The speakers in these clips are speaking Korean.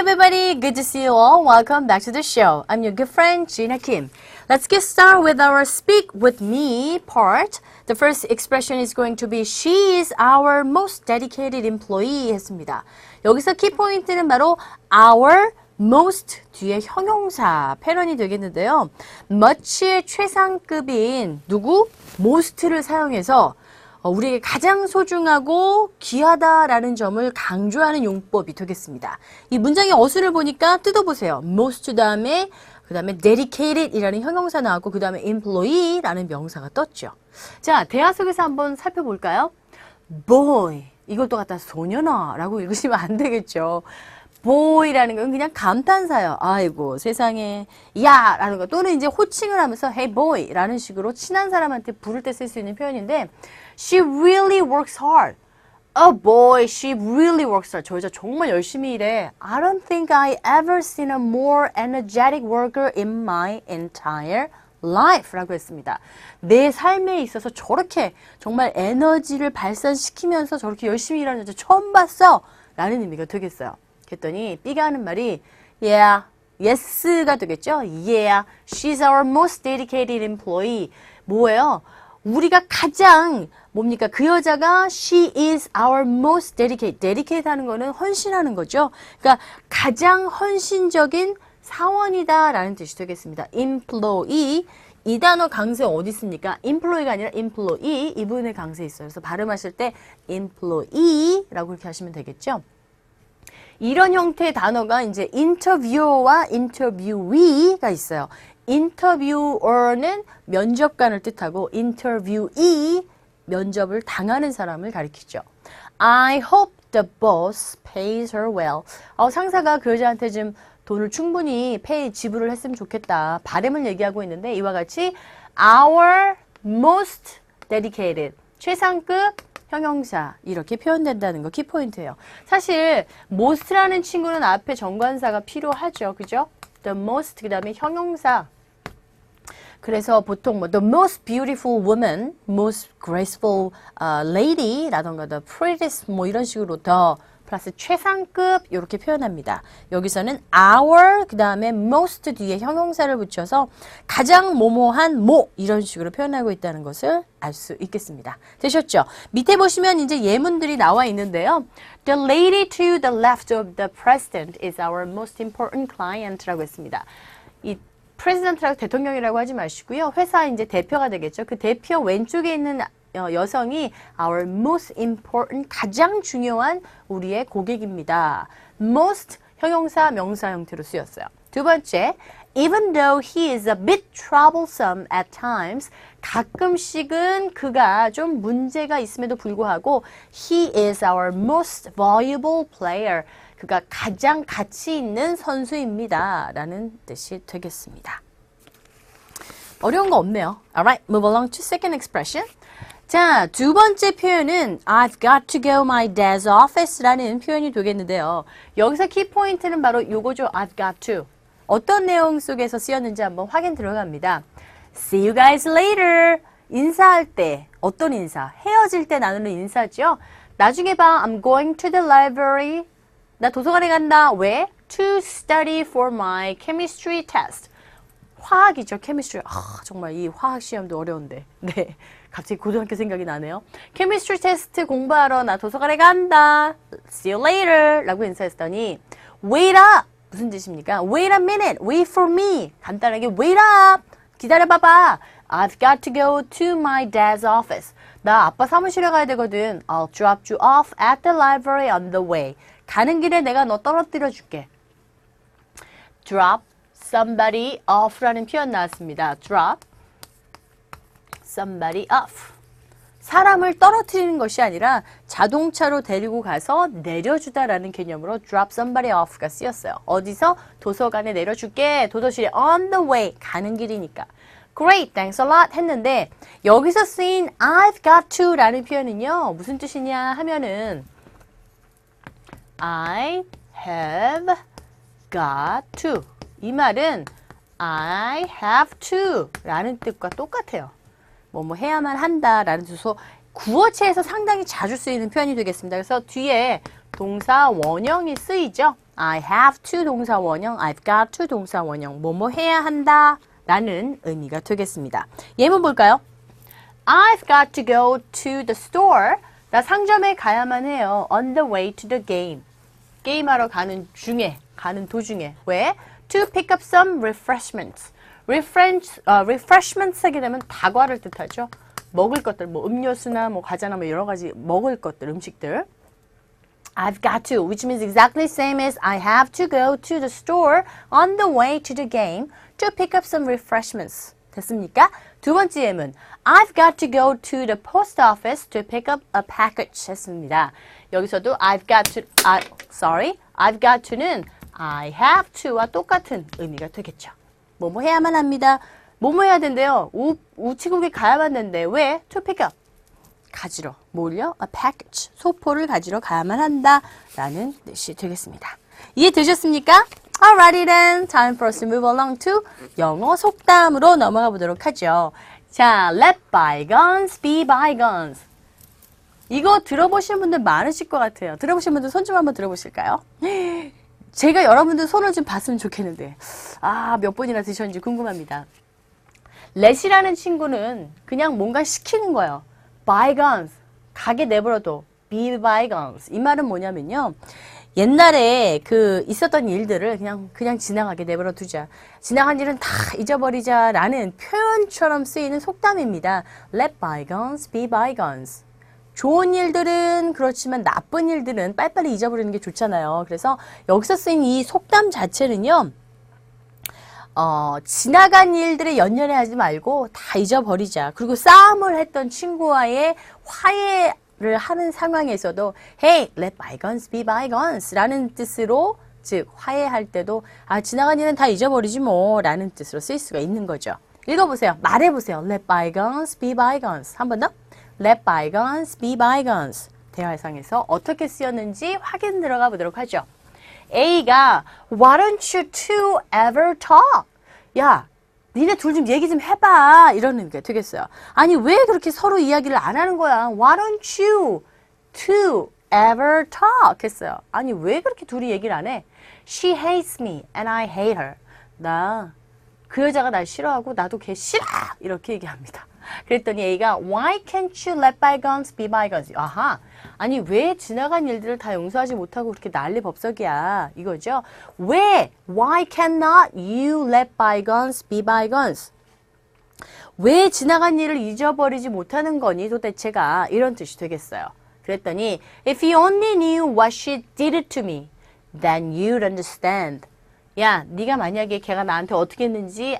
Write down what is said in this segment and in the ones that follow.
everybody, good to see you all. Welcome back to the show. I'm your good friend Gina Kim. Let's get started with our speak with me part. The first expression is going to be she is our most dedicated employee 했습니다. 여기서 키포인트는 바로 our most 뒤에 형용사 패런이 되겠는데요. much의 최상급인 누구? most를 사용해서 우리에게 가장 소중하고 귀하다라는 점을 강조하는 용법이 되겠습니다. 이 문장의 어수를 보니까 뜯어보세요. most 다음에 그 다음에 dedicated 이라는 형용사 나왔고 그 다음에 employee라는 명사가 떴죠. 자, 대화 속에서 한번 살펴볼까요? boy 이것도 갖다 소년아 라고 읽으시면 안 되겠죠. boy라는 건 그냥 감탄사예요. 아이고 세상에 야 라는 거 또는 이제 호칭을 하면서 hey boy 라는 식으로 친한 사람한테 부를 때 쓸 수 있는 표현인데 she really works hard. Oh boy, she really works hard. 저 여자 정말 열심히 일해. I don't think I ever seen a more energetic worker in my entire life 라고 했습니다. 내 삶에 있어서 저렇게 정말 에너지를 발산시키면서 저렇게 열심히 일하는 여자 처음 봤어 라는 의미가 되겠어요. 그랬더니 B가 하는 말이 yeah, yes가 되겠죠? Yeah, she's our most dedicated employee. 뭐예요? 우리가 가장 뭡니까? 그 여자가 she is our most dedicated. dedicate 하는 거는 헌신하는 거죠. 그러니까 가장 헌신적인 사원이다 라는 뜻이 되겠습니다. employee. 이 단어 강세 어디 있습니까? employee가 아니라 employee. 이 부분에 강세 있어요. 그래서 발음하실 때 employee라고 이렇게 하시면 되겠죠. 이런 형태의 단어가 이제 interviewer와 interviewee가 있어요. interviewer는 면접관을 뜻하고 interviewee 면접을 당하는 사람을 가리키죠. I hope the boss pays her well. 상사가 그 여자한테 좀 돈을 충분히 지불을 했으면 좋겠다. 바람을 얘기하고 있는데 이와 같이 our most dedicated 최상급 형용사 이렇게 표현된다는 거 키포인트예요. 사실 most라는 친구는 앞에 정관사가 필요하죠. 그죠? the most 그 다음에 형용사. 그래서 보통 뭐 the most beautiful woman, most graceful lady 라던가 the prettiest 뭐 이런 식으로 더 플러스 최상급 이렇게 표현합니다. 여기서는 our 그 다음에 most 뒤에 형용사를 붙여서 가장 뭐뭐한 뭐 이런 식으로 표현하고 있다는 것을 알 수 있겠습니다. 되셨죠? 밑에 보시면 이제 예문들이 나와 있는데요. The lady to the left of the president is our most important client라고 했습니다. 이 president라고 대통령이라고 하지 마시고요. 회사 이제 대표가 되겠죠. 그 대표 왼쪽에 있는 여성이 our most important 가장 중요한 우리의 고객입니다. most 형용사 명사 형태로 쓰였어요. 두 번째, even though he is a bit troublesome at times, 가끔씩은 그가 좀 문제가 있음에도 불구하고 he is our most valuable player. 그가 가장 가치 있는 선수입니다. 라는 뜻이 되겠습니다. 어려운 거 없네요. Alright, move along to second expression. 자, 두 번째 표현은 I've got to go my dad's office라는 표현이 되겠는데요. 여기서 키포인트는 바로 요거죠. I've got to. 어떤 내용 속에서 쓰였는지 한번 확인 들어갑니다. See you guys later. 인사할 때 어떤 인사? 헤어질 때 나누는 인사죠. 나중에 봐. I'm going to the library. 나 도서관에 간다. 왜? To study for my chemistry test. 화학이죠. chemistry. 정말 이 화학 시험도 어려운데. 네. 갑자기 고등학교 생각이 나네요. chemistry 테스트 공부하러 나 도서관에 간다. See you later. 라고 인사했더니 wait up. 무슨 뜻입니까? Wait a minute. Wait for me. 간단하게 wait up. 기다려봐봐. I've got to go to my dad's office. 나 아빠 사무실에 가야 되거든. I'll drop you off at the library on the way. 가는 길에 내가 너 떨어뜨려 줄게. Drop somebody off라는 표현 나왔습니다. Drop somebody off. 사람을 떨어뜨리는 것이 아니라 자동차로 데리고 가서 내려주다라는 개념으로 drop somebody off가 쓰였어요. 어디서? 도서관에 내려줄게. 도서실에 on the way. 가는 길이니까. Great, thanks a lot 했는데 여기서 쓰인 I've got to 라는 표현은요. 무슨 뜻이냐 하면은 I have got to. 이 말은 I have to 라는 뜻과 똑같아요. 뭐 해야만 한다라는 뜻으로 구어체에서 상당히 자주 쓰이는 표현이 되겠습니다. 그래서 뒤에 동사 원형이 쓰이죠. I have to 동사 원형, I've got to 동사 원형, 뭐뭐 해야 한다 라는 의미가 되겠습니다. 예문 볼까요? I've got to go to the store. 나 상점에 가야만 해요. On the way to the game. 게임하러 가는 도중에. 왜? To pick up some refreshments. refreshments 하게 되면 다과를 뜻하죠. 먹을 것들, 뭐 음료수나 뭐 과자나 뭐 여러 가지 먹을 것들, 음식들. I've got to, which means exactly same as I have to go to the store on the way to the game to pick up some refreshments. 됐습니까? 두 번째 예문. I've got to go to the post office to pick up a package 했습니다. 여기서도 I've got to는 I have to와 똑같은 의미가 되겠죠. 뭐뭐 해야만 합니다. 뭐뭐 해야 된대요. 우체국에 가야만 된대. 왜? To pick up. 가지러. 뭘요? A package. 소포를 가지러 가야만 한다. 라는 뜻이 되겠습니다. 이해되셨습니까? Alrighty then. Time for us to move along to 영어 속담으로 넘어가 보도록 하죠. 자, let bygones be bygones. 이거 들어보신 분들 많으실 것 같아요. 들어보신 분들 손 좀 한번 들어보실까요? 제가 여러분들 손을 좀 봤으면 좋겠는데 몇 번이나 드셨는지 궁금합니다. let이라는 친구는 그냥 뭔가 시키는 거예요. bygones, 가게 내버려둬. be bygones. 이 말은 뭐냐면요. 옛날에 있었던 일들을 그냥 지나가게 내버려 두자. 지나간 일은 다 잊어버리자라는 표현처럼 쓰이는 속담입니다. Let bygones be bygones. 좋은 일들은 그렇지만 나쁜 일들은 빨리빨리 잊어버리는 게 좋잖아요. 그래서 여기서 쓰인 이 속담 자체는요. 지나간 일들에 연연해하지 말고 다 잊어버리자. 그리고 싸움을 했던 친구와의 화해를 하는 상황에서도 Hey, let bygones be bygones 라는 뜻으로 즉 화해할 때도 지나간 일은 다 잊어버리지 뭐 라는 뜻으로 쓰일 수가 있는 거죠. 읽어보세요. 말해보세요. Let bygones be bygones. 한 번 더. Let bygones be bygones. 대화상에서 어떻게 쓰였는지 확인 들어가 보도록 하죠. A가 Why don't you two ever talk? 야, 니네 둘 좀 얘기 좀 해봐. 이러는 게 되겠어요. 아니 왜 그렇게 서로 이야기를 안 하는 거야? Why don't you two ever talk? 했어요. 아니 왜 그렇게 둘이 얘기를 안 해? She hates me and I hate her. 그 여자가 날 싫어하고 나도 걔 싫어. 이렇게 얘기합니다. 그랬더니 A가 Why can't you let bygones be bygones? 아하, 아니 왜 지나간 일들을 다 용서하지 못하고 그렇게 난리법석이야 이거죠. 왜? Why cannot you let bygones be bygones? 왜 지나간 일을 잊어버리지 못하는 거니 도대체가 이런 뜻이 되겠어요. 그랬더니 If you only knew what she did to me, then you'd understand. 야, 네가 만약에 걔가 나한테 어떻게 했는지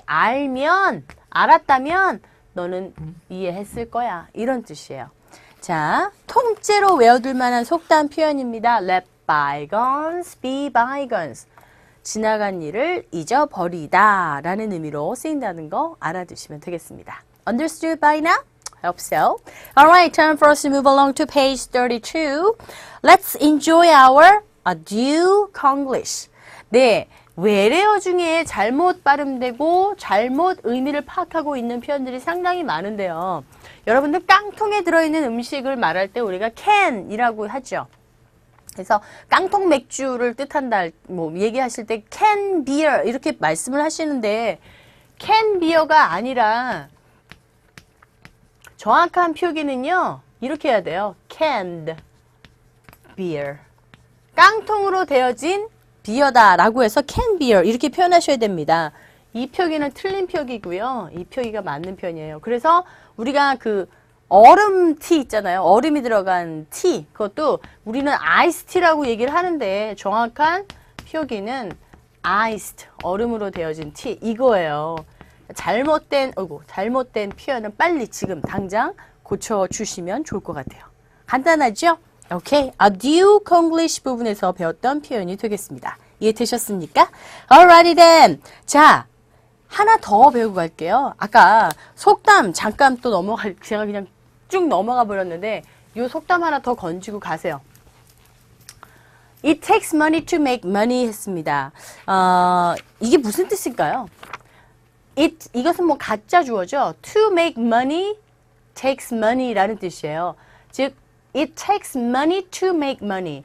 알았다면 너는 이해했을 거야. 이런 뜻이에요. 자, 통째로 외워둘 만한 속담 표현입니다. Let bygones be bygones. 지나간 일을 잊어버리다 라는 의미로 쓰인다는 거 알아두시면 되겠습니다. Understood by now? Hope so. Alright, time for us to move along to page 32. Let's enjoy our adieu Konglish. 네. 외래어 중에 잘못 발음되고 잘못 의미를 파악하고 있는 표현들이 상당히 많은데요. 여러분들 깡통에 들어있는 음식을 말할 때 우리가 can이라고 하죠. 그래서 깡통 맥주를 뜻한다, 얘기하실 때 can beer 이렇게 말씀을 하시는데 can beer가 아니라 정확한 표기는요. 이렇게 해야 돼요. canned beer. 깡통으로 되어진 비어다 라고 해서 can beer 이렇게 표현하셔야 됩니다. 이 표기는 틀린 표기고요. 이 표기가 맞는 표현이에요. 그래서 우리가 얼음 티 있잖아요. 얼음이 들어간 티. 그것도 우리는 아이스 티라고 얘기를 하는데 정확한 표기는 iced, 얼음으로 되어진 티 이거예요. 잘못된 표현은 빨리 지금 당장 고쳐주시면 좋을 것 같아요. 간단하죠? 오케이, adieu Konglish 부분에서 배웠던 표현이 되겠습니다. 이해되셨습니까? Alrighty then. 자, 하나 더 배우고 갈게요. 아까 속담 잠깐 또 제가 그냥 쭉 넘어가 버렸는데 이 속담 하나 더 건지고 가세요. It takes money to make money 했습니다. 이게 무슨 뜻일까요? 이것은 가짜 주어죠. To make money takes money라는 뜻이에요. 즉 It takes money to make money.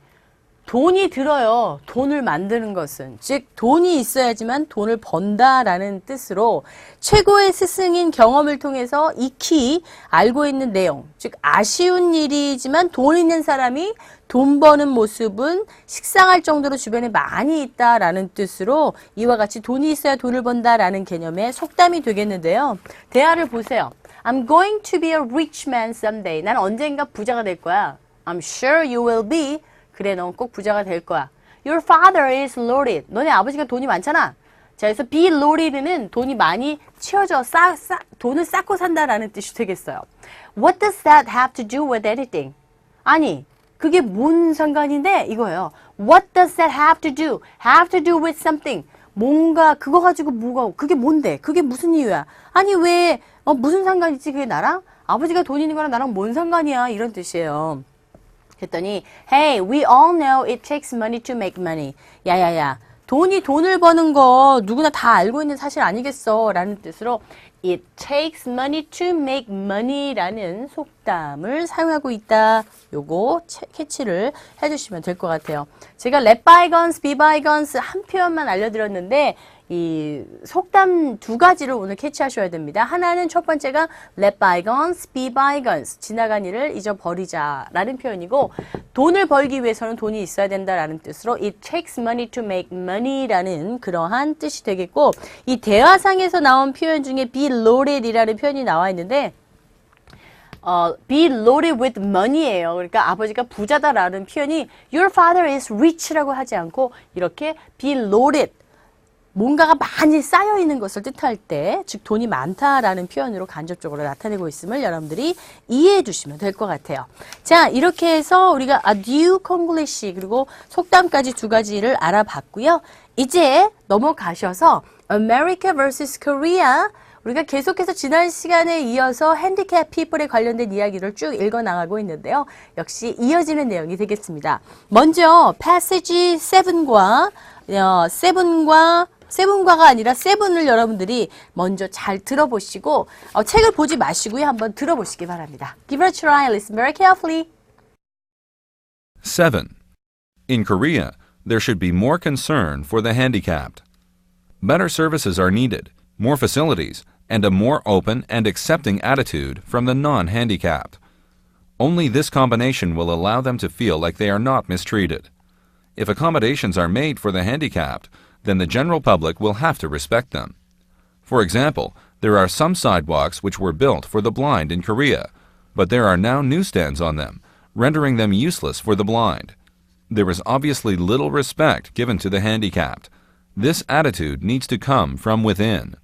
돈이 들어요. 돈을 만드는 것은. 즉 돈이 있어야지만 돈을 번다라는 뜻으로 최고의 스승인 경험을 통해서 익히 알고 있는 내용. 즉 아쉬운 일이지만 돈 있는 사람이 돈 버는 모습은 식상할 정도로 주변에 많이 있다라는 뜻으로 이와 같이 돈이 있어야 돈을 번다라는 개념의 속담이 되겠는데요. 대화를 보세요. I'm going to be a rich man someday. 난 언젠가 부자가 될 거야. I'm sure you will be. 그래, 넌 꼭 부자가 될 거야. Your father is loaded. 너네 아버지가 돈이 많잖아. 자, 그래서 be loaded는 돈이 많이 채워져, 돈을 쌓고 산다라는 뜻이 되겠어요. What does that have to do with anything? 아니, 그게 뭔 상관인데? 이거예요. What does that have to do? Have to do with something. 뭔가, 그거 가지고 뭐가, 그게 뭔데? 그게 무슨 이유야? 아니, 왜, 무슨 상관이지? 그게 나랑? 아버지가 돈 있는 거랑 나랑 뭔 상관이야? 이런 뜻이에요. 했더니 Hey, we all know it takes money to make money. 야야야, 돈을 버는 거 누구나 다 알고 있는 사실 아니겠어? 라는 뜻으로 It takes money to make money 라는 속담을 사용하고 있다. 요거 캐치를 해주시면 될 것 같아요. 제가 let bygones, be bygones 한 표현만 알려드렸는데 이 속담 두 가지를 오늘 캐치하셔야 됩니다. 하나는 첫 번째가 let bygones be bygones. 지나간 일을 잊어버리자라는 표현이고 돈을 벌기 위해서는 돈이 있어야 된다라는 뜻으로 it takes money to make money라는 그러한 뜻이 되겠고 이 대화상에서 나온 표현 중에 be loaded이라는 표현이 나와 있는데 be loaded with money예요. 그러니까 아버지가 부자다라는 표현이 your father is rich라고 하지 않고 이렇게 be loaded 뭔가가 많이 쌓여있는 것을 뜻할 때, 즉 돈이 많다라는 표현으로 간접적으로 나타내고 있음을 여러분들이 이해해 주시면 될 것 같아요. 자, 이렇게 해서 우리가 adieu, Konglish 그리고 속담까지 두 가지를 알아봤고요. 이제 넘어가셔서 America vs. Korea 우리가 계속해서 지난 시간에 이어서 핸디캡 피플에 관련된 이야기를 쭉 읽어나가고 있는데요. 역시 이어지는 내용이 되겠습니다. 먼저 passage 7과 세븐과가 아니라 세븐을 여러분들이 먼저 잘 들어보시고 책을 보지 마시고요. 한번 들어보시기 바랍니다. Give it a try and listen very carefully. 7. In Korea, there should be more concern for the handicapped. Better services are needed, more facilities, and a more open and accepting attitude from the non-handicapped. Only this combination will allow them to feel like they are not mistreated. If accommodations are made for the handicapped, then the general public will have to respect them. For example, there are some sidewalks which were built for the blind in Korea, but there are now newsstands on them, rendering them useless for the blind. There is obviously little respect given to the handicapped. This attitude needs to come from within.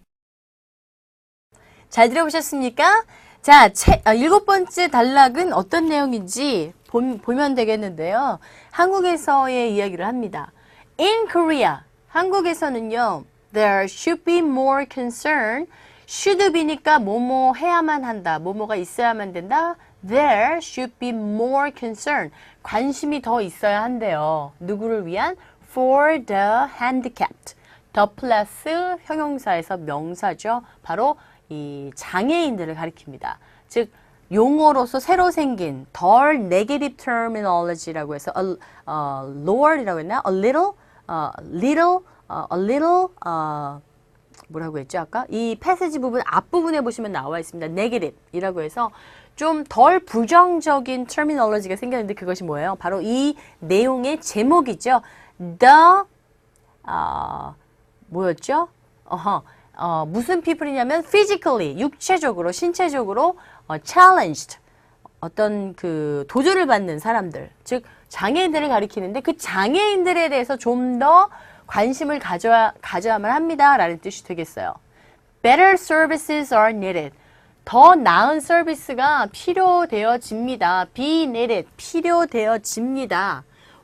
잘 들어보셨습니까? 자, 일곱 번째 단락은 어떤 내용인지 보면 되겠는데요. 한국에서의 이야기를 합니다. In Korea, 한국에서는요. There should be more concern. should be니까 뭐뭐 해야만 한다. 뭐뭐가 있어야만 된다. There should be more concern. 관심이 더 있어야 한대요. 누구를 위한? For the handicapped. the 플러스 형용사에서 명사죠. 바로 이 장애인들을 가리킵니다. 즉 용어로서 새로 생긴 덜 negative terminology라고 해서 lower이라고 했나? a little 뭐라고 했죠 아까? 이 패시지 부분 앞부분에 보시면 나와 있습니다. negative이라고 해서 좀 덜 부정적인 terminology가 생겼는데 그것이 뭐예요? 바로 이 내용의 제목이죠. the 뭐였죠? 무슨 people이냐면 physically, 육체적으로, 신체적으로 challenged, 어떤 그 도전을 받는 사람들, 즉 장애인들을 가리키는데 그 장애인들에 대해서 좀 더 관심을 가져야만 합니다. 라는 뜻이 되겠어요. Better services are needed. 더 나은 서비스가 필요되어집니다. be needed, 필요되어집니다.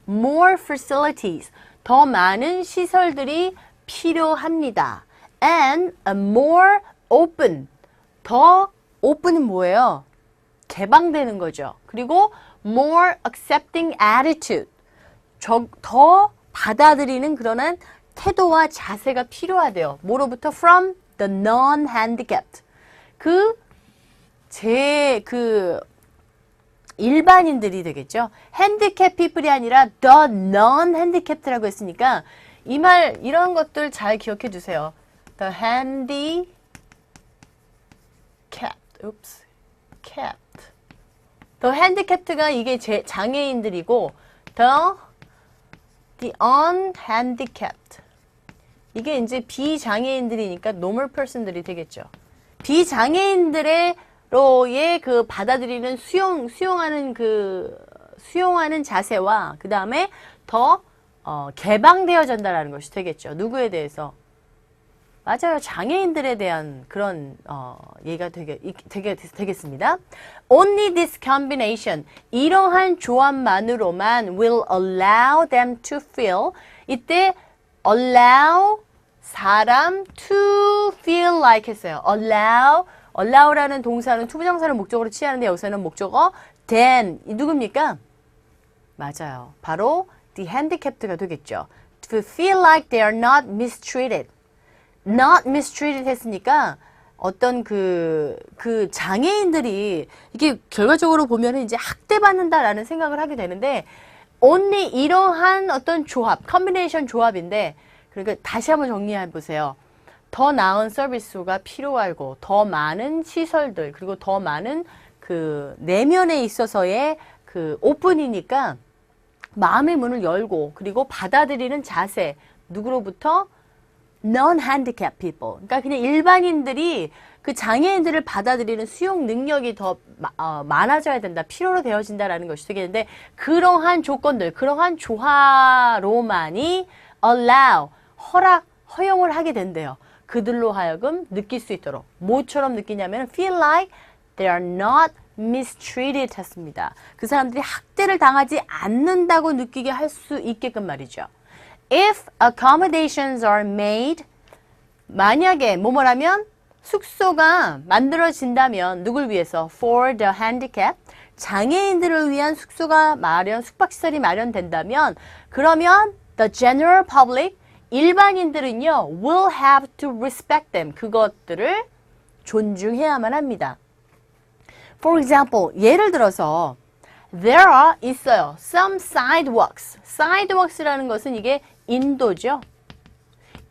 More facilities, 더 많은 시설들이 필요합니다. And a more open, 더 open은 뭐예요? 개방되는 거죠. 그리고 more accepting attitude, 더 받아들이는 그런 태도와 자세가 필요하대요. 뭐로부터? From the non-handicapped. 일반인들이 되겠죠. 핸디캡 피플이 아니라 the non-handicaped라고 했으니까 이 말 이런 것들 잘 기억해 주세요. The handicapped. Oops. capped. The handicapped가 이게 장애인들이고 the unhandicapped. 이게 이제 비장애인들이니까 normal person들이 되겠죠. 비장애인들의 그 받아들이는 수용하는 자세와 그 다음에 더 개방되어진다라는 것이 되겠죠. 누구에 대해서? 맞아요. 장애인들에 대한 그런 얘기가 되겠습니다. Only this combination, 이러한 조합만으로만 will allow them to feel. 이때 allow 사람 to feel like 했어요. allow라는 동사는 투부정사를 목적으로 취하는데 여기서는 목적어 then 누굽니까? 맞아요. 바로 the handicapped가 되겠죠. To feel like they are not mistreated. not mistreated 했으니까 어떤 그 장애인들이 이게 결과적으로 보면은 이제 학대받는다라는 생각을 하게 되는데 only 이러한 어떤 조합, 컨비네이션 조합인데 그러니까 다시 한번 정리해 보세요. 더 나은 서비스가 필요하고 더 많은 시설들 그리고 더 많은 그 내면에 있어서의 그 오픈이니까 마음의 문을 열고 그리고 받아들이는 자세 누구로부터? non-handicapped people. 그러니까 그냥 일반인들이 그 장애인들을 받아들이는 수용 능력이 더 많아져야 된다. 필요로 되어진다라는 것이 되겠는데 그러한 조건들, 그러한 조화로만이 allow, 허용을 하게 된대요. 그들로 하여금 느낄 수 있도록. 뭐처럼 느끼냐면 feel like they are not mistreated 했습니다. 그 사람들이 학대를 당하지 않는다고 느끼게 할 수 있게끔 말이죠. If accommodations are made, 만약에 뭐뭐라면 숙소가 만들어진다면 누굴 위해서? For the handicapped, 장애인들을 위한 숙소가 숙박시설이 마련된다면 그러면 the general public, 일반인들은요 will have to respect them. 그것들을 존중해야만 합니다. For example, 예를 들어서 there are 있어요. some sidewalks. sidewalks라는 것은 이게 인도죠.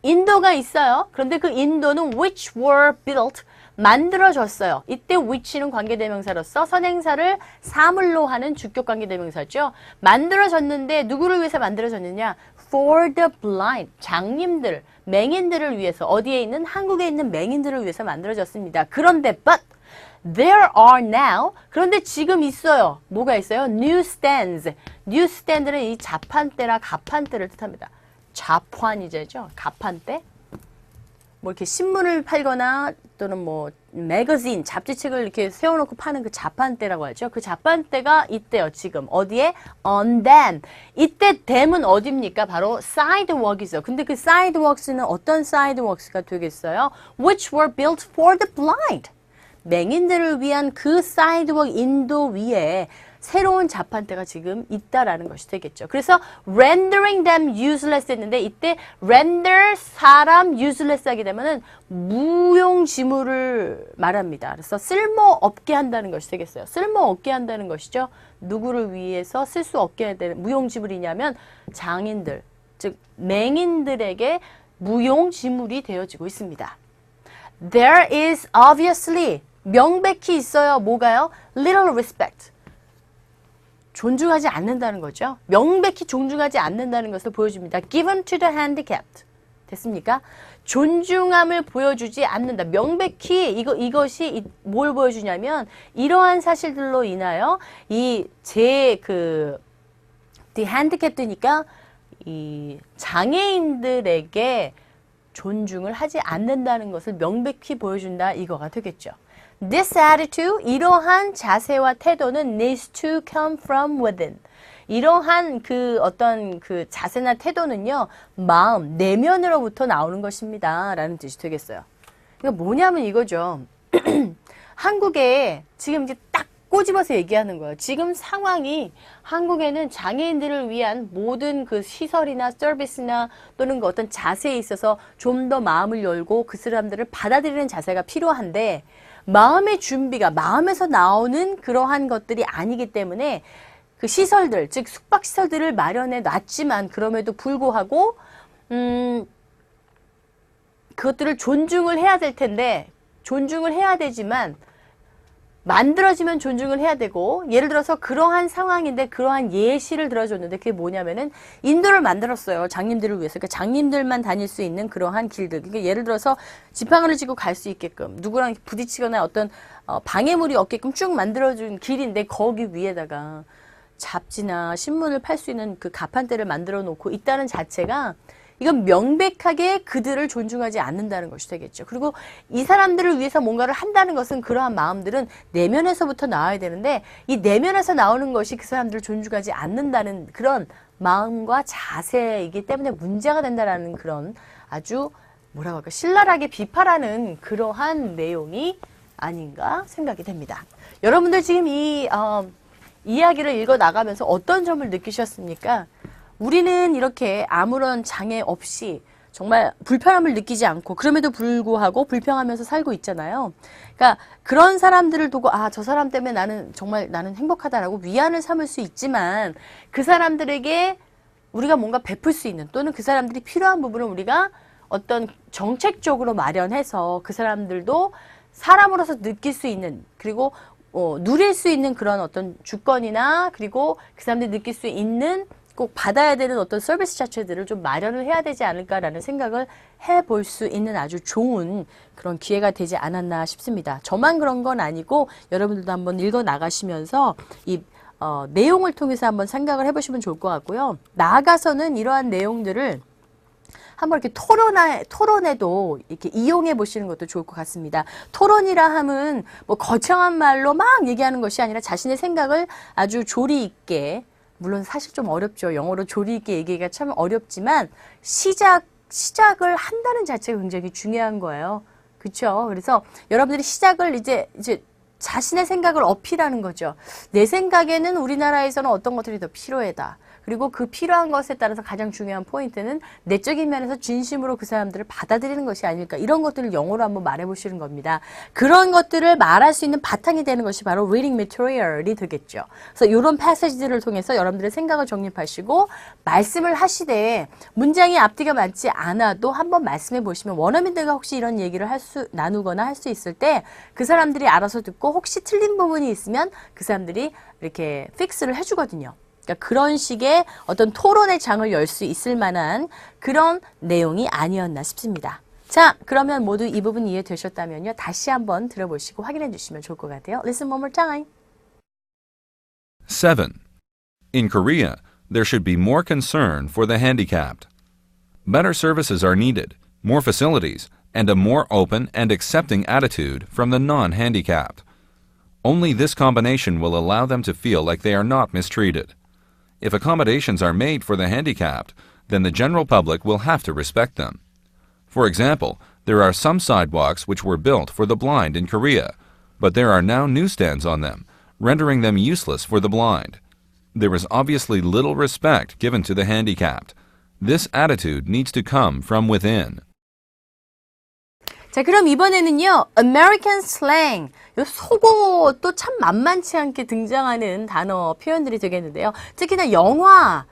인도가 있어요. 그런데 그 인도는 which were built 만들어졌어요. 이때 which는 관계대명사로서 선행사를 사물로 하는 주격 관계대명사죠. 만들어졌는데 누구를 위해서 만들어졌느냐? For the blind. 장님들, 맹인들을 위해서 어디에 있는 한국에 있는 맹인들을 위해서 만들어졌습니다. 그런데 but there are now 그런데 지금 있어요. 뭐가 있어요? newsstands. newsstand는 이 자판대나 가판대를 뜻합니다. 자판이죠. 가판대. 뭐 이렇게 신문을 팔거나 또는 뭐 매거진, 잡지책을 이렇게 세워놓고 파는 그 자판대라고 하죠. 그 자판대가 있대요. 지금 어디에? on them. 이때 them은 어디입니까? 바로 sidewalk이죠. 근데 그 sidewalks는 어떤 sidewalks가 되겠어요? which were built for the blind. 맹인들을 위한 그 사이드워크 인도 위에 새로운 자판대가 지금 있다라는 것이 되겠죠. 그래서 rendering them useless 했는데 이때 render 사람 useless 하게 되면은 무용지물을 말합니다. 그래서 쓸모없게 한다는 것이 되겠어요. 쓸모없게 한다는 것이죠. 누구를 위해서 쓸 수 없게 되는 무용지물이냐면 장인들, 즉 맹인들에게 무용지물이 되어지고 있습니다. There is obviously 명백히 있어요. 뭐가요? little respect. 존중하지 않는다는 거죠. 명백히 존중하지 않는다는 것을 보여줍니다. given to the handicapped. 됐습니까? 존중함을 보여주지 않는다. 명백히 이것이 뭘 보여주냐면 이러한 사실들로 인하여 the handicapped니까 이 장애인들에게 존중을 하지 않는다는 것을 명백히 보여준다 이거가 되겠죠. This attitude, 이러한 자세와 태도는 needs to come from within. 이러한 그 어떤 그 자세나 태도는요, 마음, 내면으로부터 나오는 것입니다. 라는 뜻이 되겠어요. 그러니까 뭐냐면 이거죠. 한국에 지금 이제 딱 꼬집어서 얘기하는 거예요. 지금 상황이 한국에는 장애인들을 위한 모든 그 시설이나 서비스나 또는 그 어떤 자세에 있어서 좀 더 마음을 열고 그 사람들을 받아들이는 자세가 필요한데 마음의 준비가 마음에서 나오는 그러한 것들이 아니기 때문에 그 시설들, 즉 숙박시설들을 마련해 놨지만 그럼에도 불구하고 그것들을 존중을 해야 될 텐데 존중을 해야 되지만 만들어지면 존중을 해야 되고 예를 들어서 그러한 상황인데 그러한 예시를 들어줬는데 그게 뭐냐면은 인도를 만들었어요. 장님들을 위해서. 그러니까 장님들만 다닐 수 있는 그러한 길들. 그러니까 예를 들어서 지팡이를 쥐고 갈 수 있게끔 누구랑 부딪히거나 어떤 방해물이 없게끔 쭉 만들어준 길인데 거기 위에다가 잡지나 신문을 팔 수 있는 그 가판대를 만들어 놓고 있다는 자체가 이건 명백하게 그들을 존중하지 않는다는 것이 되겠죠. 그리고 이 사람들을 위해서 뭔가를 한다는 것은 그러한 마음들은 내면에서부터 나와야 되는데 이 내면에서 나오는 것이 그 사람들을 존중하지 않는다는 그런 마음과 자세이기 때문에 문제가 된다라는 그런 아주 뭐라고 할까 신랄하게 비판하는 그러한 내용이 아닌가 생각이 됩니다. 여러분들 지금 이 이야기를 읽어 나가면서 어떤 점을 느끼셨습니까? 우리는 이렇게 아무런 장애 없이 정말 불편함을 느끼지 않고 그럼에도 불구하고 불평하면서 살고 있잖아요. 그러니까 그런 사람들을 두고 저 사람 때문에 나는 행복하다라고 위안을 삼을 수 있지만 그 사람들에게 우리가 뭔가 베풀 수 있는 또는 그 사람들이 필요한 부분을 우리가 어떤 정책적으로 마련해서 그 사람들도 사람으로서 느낄 수 있는 그리고 누릴 수 있는 그런 어떤 주권이나 그리고 그 사람들이 느낄 수 있는 꼭 받아야 되는 어떤 서비스 자체들을 좀 마련을 해야 되지 않을까라는 생각을 해볼 수 있는 아주 좋은 그런 기회가 되지 않았나 싶습니다. 저만 그런 건 아니고 여러분들도 한번 읽어 나가시면서 이 내용을 통해서 한번 생각을 해보시면 좋을 것 같고요. 나아가서는 이러한 내용들을 한번 이렇게 토론에도 이렇게 이용해 보시는 것도 좋을 것 같습니다. 토론이라 함은 뭐 거창한 말로 막 얘기하는 것이 아니라 자신의 생각을 아주 조리 있게 물론 사실 좀 어렵죠. 영어로 조리 있게 얘기하기가 참 어렵지만 시작을 한다는 자체가 굉장히 중요한 거예요. 그렇죠? 그래서 여러분들이 시작을 이제 자신의 생각을 어필하는 거죠. 내 생각에는 우리나라에서는 어떤 것들이 더 필요하다. 그리고 그 필요한 것에 따라서 가장 중요한 포인트는 내적인 면에서 진심으로 그 사람들을 받아들이는 것이 아닐까. 이런 것들을 영어로 한번 말해보시는 겁니다. 그런 것들을 말할 수 있는 바탕이 되는 것이 바로 reading material이 되겠죠. 그래서 이런 패시지들을 통해서 여러분들의 생각을 정립하시고 말씀을 하시되 문장이 앞뒤가 맞지 않아도 한번 말씀해 보시면 원어민들과 혹시 이런 얘기를 나누거나 할 수 있을 때 그 사람들이 알아서 듣고 혹시 틀린 부분이 있으면 그 사람들이 이렇게 픽스를 해주거든요. 그러니까 그런 식의 어떤 토론의 장을 열 수 있을 만한 그런 내용이 아니었나 싶습니다. 자, 그러면 모두 이 부분 이해되셨다면요. 다시 한번 들어보시고 확인해 주시면 좋을 것 같아요. Listen one more time. 7. In Korea, there should be more concern for the handicapped. Better services are needed, more facilities, and a more open and accepting attitude from the non-handicapped. Only this combination will allow them to feel like they are not mistreated. If accommodations are made for the handicapped, then the general public will have to respect them. For example, there are some sidewalks which were built for the blind in Korea, but there are now newsstands on them, rendering them useless for the blind. There is obviously little respect given to the handicapped. This attitude needs to come from within. 자, 그럼 이번에는요, American slang. 요 속어도 참 만만치 않게 등장하는 단어 표현들이 되겠는데요. 특히나 영화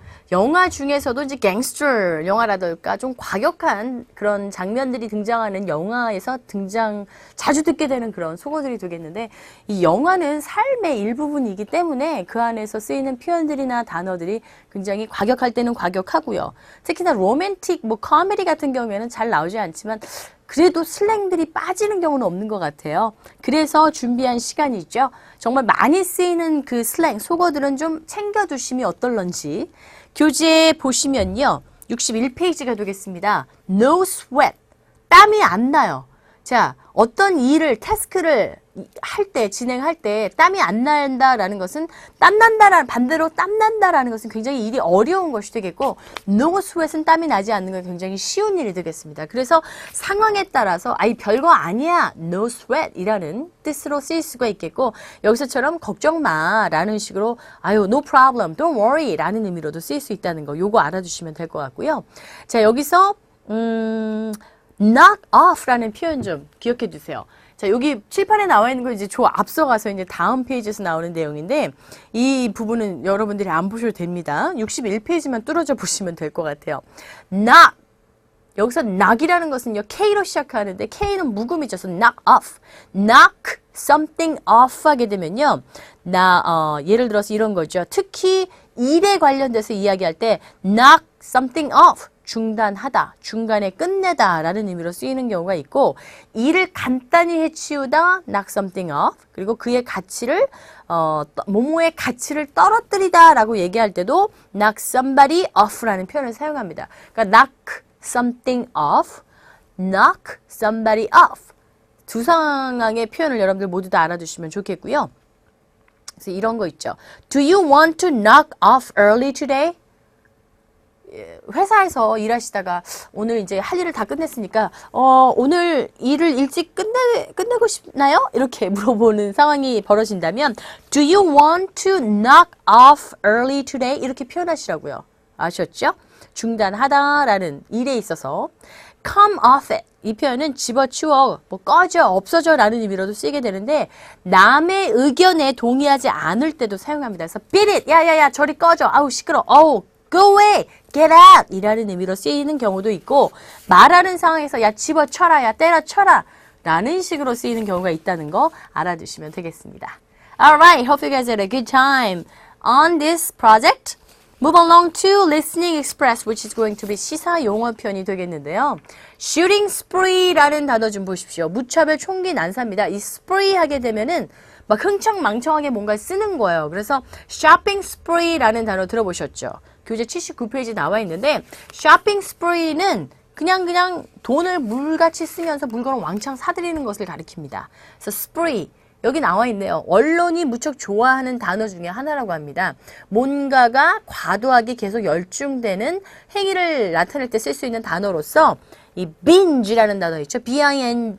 중에서도 이제 갱스터 영화라든가 좀 과격한 그런 장면들이 등장하는 영화에서 자주 듣게 되는 그런 속어들이 되겠는데, 이 영화는 삶의 일부분이기 때문에 그 안에서 쓰이는 표현들이나 단어들이 굉장히 과격할 때는 과격하고요. 특히나 로맨틱, 코미디 같은 경우에는 잘 나오지 않지만, 그래도 슬랭들이 빠지는 경우는 없는 것 같아요. 그래서 준비한 시간이죠. 정말 많이 쓰이는 그 슬랭, 속어들은 좀 챙겨두심이 어떨런지. 교재 보시면요. 61페이지가 되겠습니다. No sweat. 땀이 안 나요. 자, 어떤 일을, 태스크를 진행할 때 땀이 안 난다라는 것은 반대로 땀난다라는 것은 굉장히 일이 어려운 것이 되겠고, no sweat은 땀이 나지 않는 건 굉장히 쉬운 일이 되겠습니다. 그래서 상황에 따라서, 별거 아니야, no sweat 이라는 뜻으로 쓰일 수가 있겠고, 여기서처럼 걱정 마 라는 식으로, no problem, don't worry 라는 의미로도 쓰일 수 있다는 거, 요거 알아두시면 될 것 같고요. 자, 여기서, knock off라는 표현 좀 기억해 두세요. 자, 여기 칠판에 나와 있는 거 이제 앞서가서 이제 다음 페이지에서 나오는 내용인데 이 부분은 여러분들이 안 보셔도 됩니다. 61페이지만 뚫어져 보시면 될 것 같아요. knock. 여기서 knock이라는 것은요, K로 시작하는데 K는 묵음이죠. 그래서 knock off. knock something off 하게 되면요. 예를 들어서 이런 거죠. 특히 일에 관련돼서 이야기할 때 knock something off. 중단하다, 중간에 끝내다 라는 의미로 쓰이는 경우가 있고 일을 간단히 해치우다, knock something off. 그리고 그의 가치를 뭐뭐의 가치를 떨어뜨리다 라고 얘기할 때도 knock somebody off라는 표현을 사용합니다. 그러니까 knock something off, knock somebody off. 두 상황의 표현을 여러분들 모두 다 알아두시면 좋겠고요. 그래서 이런 거 있죠. Do you want to knock off early today? 회사에서 일하시다가 오늘 이제 할 일을 다 끝냈으니까 오늘 일을 일찍 끝내고 싶나요? 이렇게 물어보는 상황이 벌어진다면 Do you want to knock off early today? 이렇게 표현하시라고요. 아셨죠? 중단하다라는 일에 있어서 come off it. 이 표현은 집어치워, 뭐 꺼져, 없어져 라는 의미로도 쓰이게 되는데 남의 의견에 동의하지 않을 때도 사용합니다. 그래서 beat it. 야야야 저리 꺼져. 아우 시끄러. 어우 go away. get out. 이라는 의미로 쓰이는 경우도 있고 말하는 상황에서 야 집어쳐라. 야 때려쳐라. 라는 식으로 쓰이는 경우가 있다는 거 알아두시면 되겠습니다. Alright. Hope you guys had a good time on this project. Move along to listening express, which is going to be 시사 용어 표현이 되겠는데요. shooting spree라는 단어 좀 보십시오. 무차별 총기 난사입니다. 이 spree 하게 되면은 막 흥청망청하게 뭔가 쓰는 거예요. 그래서 shopping spree라는 단어 들어보셨죠? 교재 79페이지 나와 있는데 shopping spree는 그냥 돈을 물같이 쓰면서 물건을 왕창 사들이는 것을 가리킵니다. 그래서 spree. 여기 나와 있네요. 언론이 무척 좋아하는 단어 중에 하나라고 합니다. 뭔가가 과도하게 계속 열중되는 행위를 나타낼 때 쓸 수 있는 단어로서 이 binge라는 단어 있죠. B-I-N-G-E,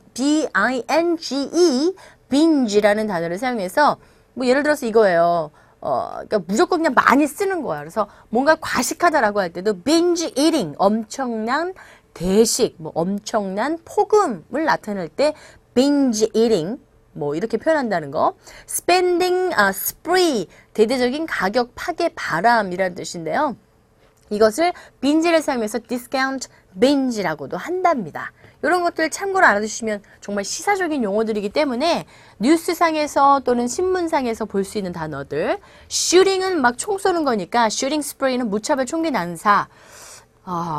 binge라는 단어를 사용해서 뭐 예를 들어서 이거예요. 그러니까 무조건 그냥 많이 쓰는 거야. 그래서 뭔가 과식하다라고 할 때도 binge eating, 엄청난 대식, 뭐 엄청난 폭음을 나타낼 때 binge eating 뭐 이렇게 표현한다는 거. spending spree, 대대적인 가격 파괴 바람이라는 뜻인데요. 이것을 binge를 사용해서 discount binge라고도 한답니다. 이런 것들 참고로 알아두시면 정말 시사적인 용어들이기 때문에 뉴스상에서 또는 신문상에서 볼 수 있는 단어들. shooting은 막 총 쏘는 거니까 shooting spree는 무차별 총기 난사.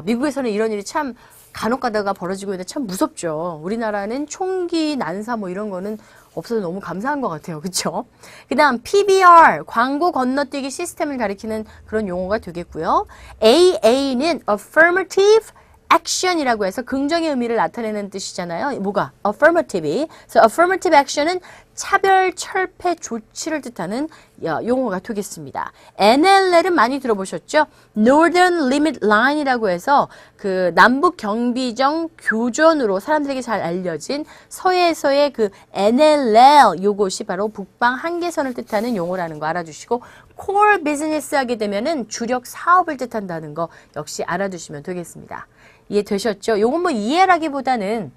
미국에서는 이런 일이 참 간혹 가다가 벌어지고 있는데 참 무섭죠. 우리나라는 총기 난사 뭐 이런 거는 없어서 너무 감사한 것 같아요. 그쵸? 그 다음 PBR, 광고 건너뛰기 시스템을 가리키는 그런 용어가 되겠고요. AA는 affirmative action이라고 해서 긍정의 의미를 나타내는 뜻이잖아요. 뭐가? affirmative. 그래서 affirmative action은 차별 철폐 조치를 뜻하는 용어가 되겠습니다. NLL은 많이 들어보셨죠? Northern Limit Line이라고 해서 그 남북 경비정 교전으로 사람들에게 잘 알려진 서해에서의 그 NLL 요것이 바로 북방 한계선을 뜻하는 용어라는 거 알아주시고 Core Business 하게 되면은 주력 사업을 뜻한다는 거 역시 알아두시면 되겠습니다. 이해되셨죠? 요건 뭐 이해라기보다는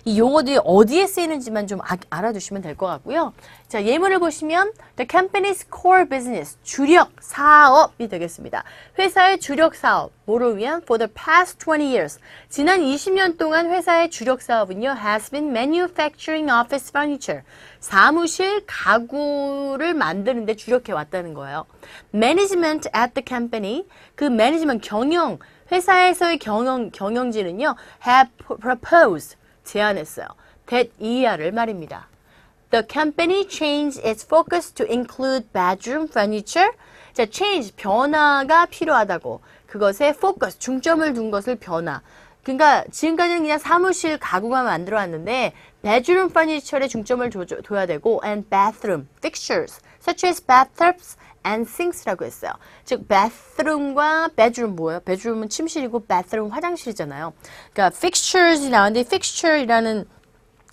이 용어들이 어디에 쓰이는지만 좀 알아두시면 될 것 같고요. 자, 예문을 보시면 The company's core business, 주력 사업이 되겠습니다. 회사의 주력 사업, 뭐를 위한? For the past 20 years. 지난 20년 동안 회사의 주력 사업은요, has been manufacturing office furniture. 사무실 가구를 만드는 데 주력해 왔다는 거예요. Management at the company, 그 매니지먼트 경영, 회사에서의 경영진은요, have proposed, 제안했어요. that 이하를 말입니다. The company changed its focus to include bedroom furniture. 자, change, 변화가 필요하다고. 그것에 focus, 중점을 둔 것을 변화. 그러니까 지금까지는 그냥 사무실 가구가 만들어 왔는데 bedroom furniture에 중점을 둬야 되고 and bathroom fixtures such as bathtubs and sinks라고 했어요. 즉 bathroom과 bedroom 뭐예요? bedroom은 침실이고 bathroom 화장실이잖아요. 그러니까 fixtures이 나왔는데 fixture이라는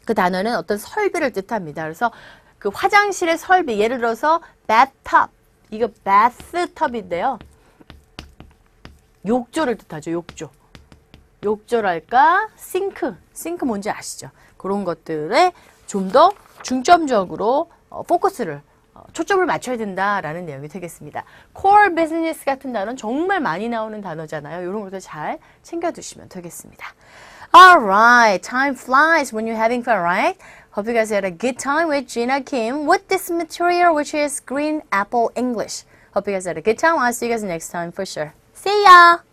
그 단어는 어떤 설비를 뜻합니다. 그래서 그 화장실의 설비, 예를 들어서 bathtub, 이거 bathtub인데요. 욕조를 뜻하죠. 욕조. 욕조랄까? 싱크 뭔지 아시죠? 그런 것들의 좀 더 중점적으로 포커스를 초점을 맞춰야 된다라는 내용이 되겠습니다. core business 같은 단어는 정말 많이 나오는 단어잖아요. 이런 것도 잘 챙겨두시면 되겠습니다. Alright, time flies when you're having fun, right? Hope you guys had a good time with Gina Kim with this material, which is Green Apple English. Hope you guys had a good time. I'll see you guys next time for sure. See ya!